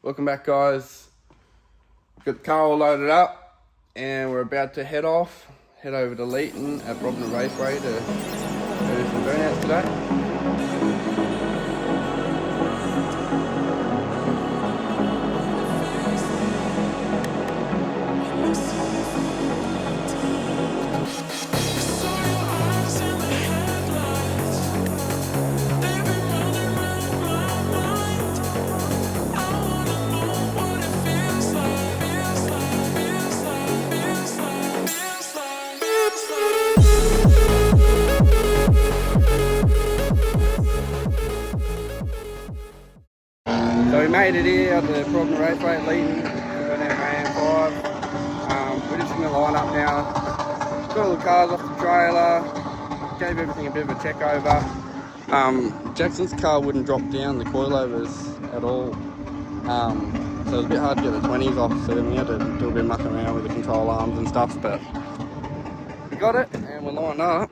Welcome back, guys. Got the car all loaded up and we're about to head over to Leeton at Burnout Raceway to do some burnouts today. So we made it here at the Burnout Raceway at Leeton, Burnout Mayhem 5. We're just in the line up now. Got all the cars off the trailer, gave everything a bit of a check over. Jackson's car wouldn't drop down the coilovers at all. So it was a bit hard to get the 20s off, so then we had to do a bit of mucking around with the control arms and stuff, but we got it and we're lined up.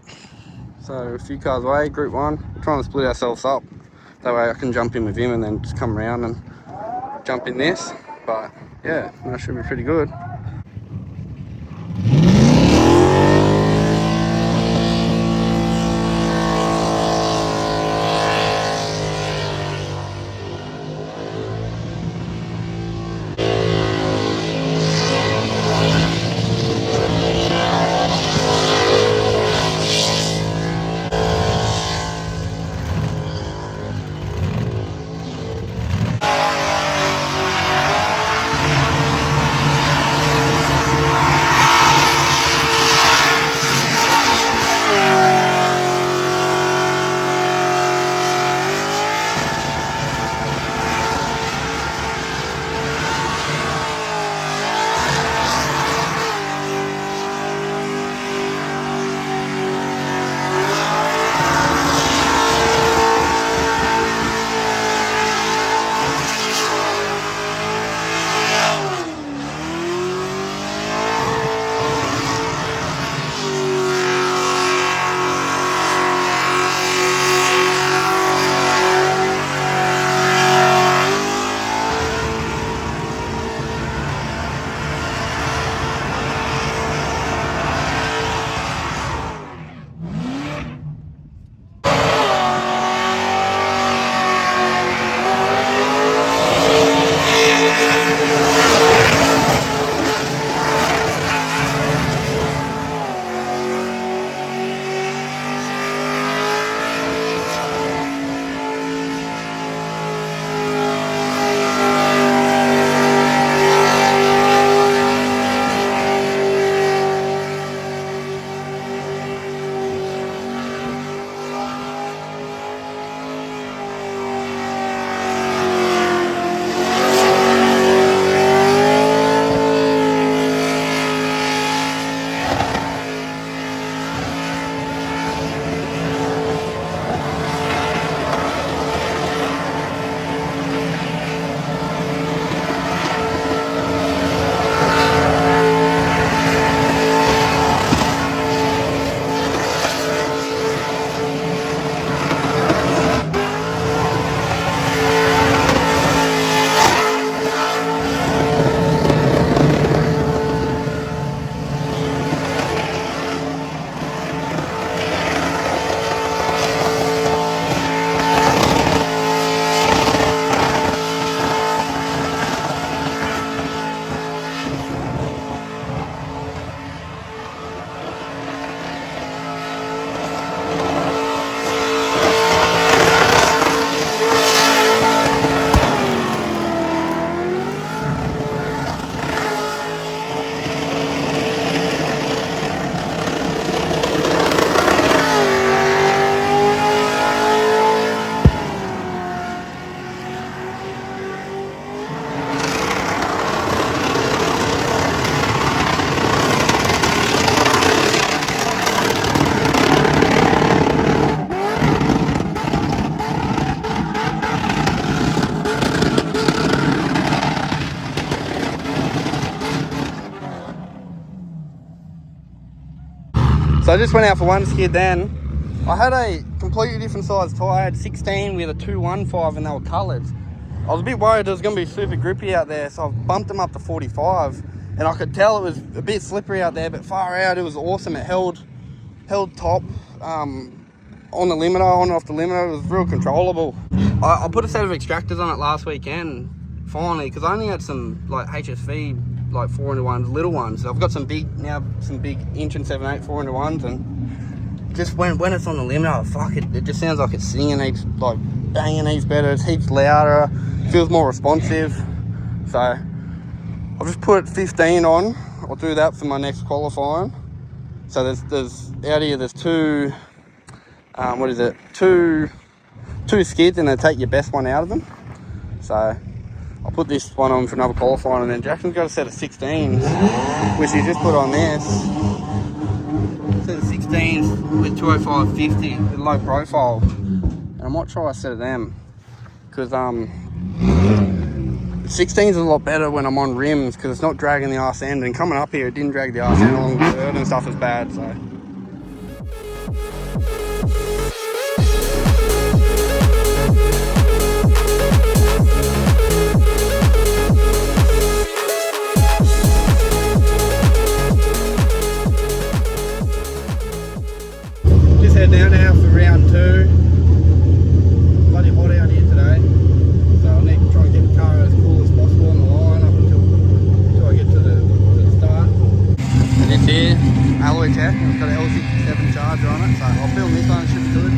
So a few cars away, group 1, we're trying to split ourselves up. That way I can jump in with him and then just come around and jump in this. But yeah, that should be pretty good. So I just went out for one skid then. I had a completely different size tyre. I had 16 with a 215 and they were coloured. I was a bit worried it was going to be super grippy out there, so I've bumped them up to 45, and I could tell it was a bit slippery out there, but far out it was awesome. It held top on the limiter, on and off the limiter. It was real controllable. I put a set of extractors on it last weekend, finally, because I only had some like HSV, like 4-into-1s, little ones. I've got some big 1 and 7/8 4-into-1s, and just when it's on the limiter, fuck it just sounds like it's singing heaps, like banging heaps better. It's heaps louder, feels more responsive. So I've just put 15 on. I'll do that for my next qualifying. So there's out here there's two skids, and they take your best one out of them. So I'll put this one on for another qualifying, and then Jackson's got a set of 16s, which he just put on this. Set of 16s with 205/50 with low profile, and I might try a set of them, because 16s is a lot better when I'm on rims, because it's not dragging the arse end, and coming up here it didn't drag the arse end along the dirt and stuff as bad. So just head down now for round 2. Bloody hot out here today, so I need to try and get the car as cool as possible on the line up until I get to the start. And this here, alloy tech, it's got an L67 charger on it, so I'll film this one, it should be good.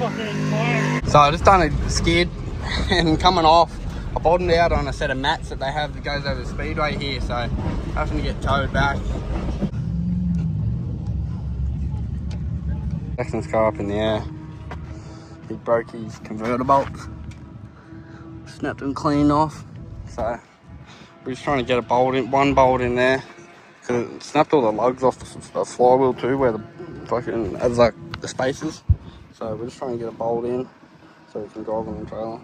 So I just done a skid and coming off, I bottomed out on a set of mats that they have that goes over the speedway here, so having to get towed back. Jackson's car up in the air. He broke his converter bolts, snapped them clean off. So we're just trying to get a bolt in, one bolt in there, because it snapped all the lugs off the flywheel too, where the fucking has like the spaces. So we're just trying to get a bolt in so we can drive on the trailer.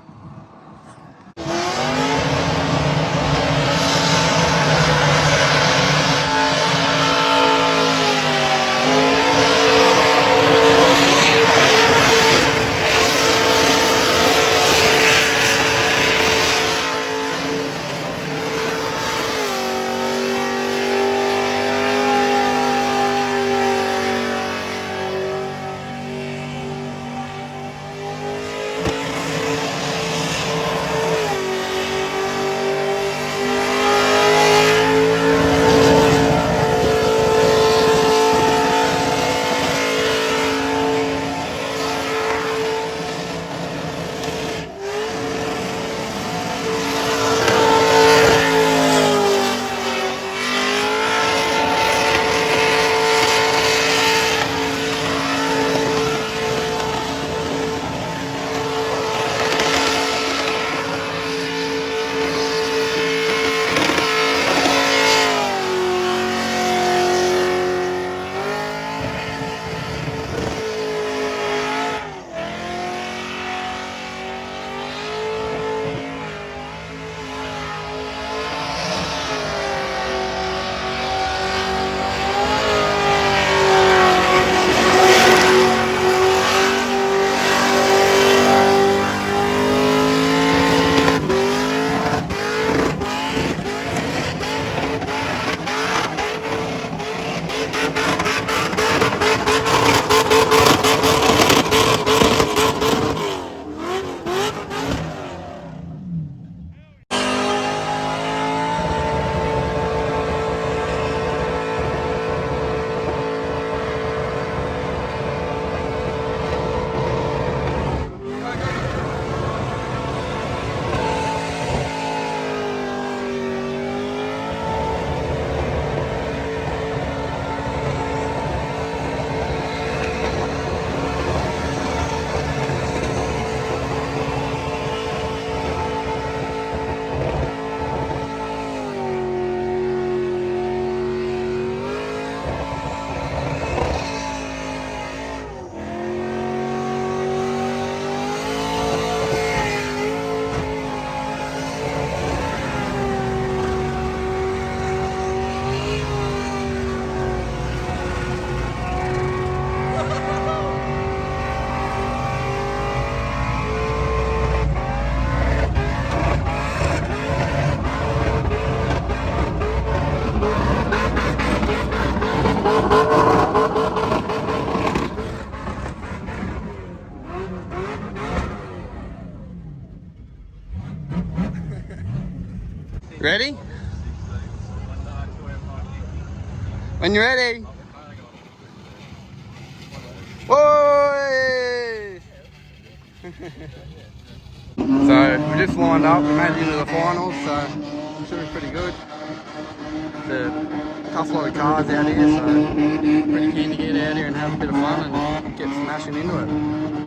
Ready? When you're ready. Whoa! So we just lined up, we made it into the finals, so should be pretty good. There's a tough lot of cars out here, so pretty keen to get out here and have a bit of fun and get smashing into it.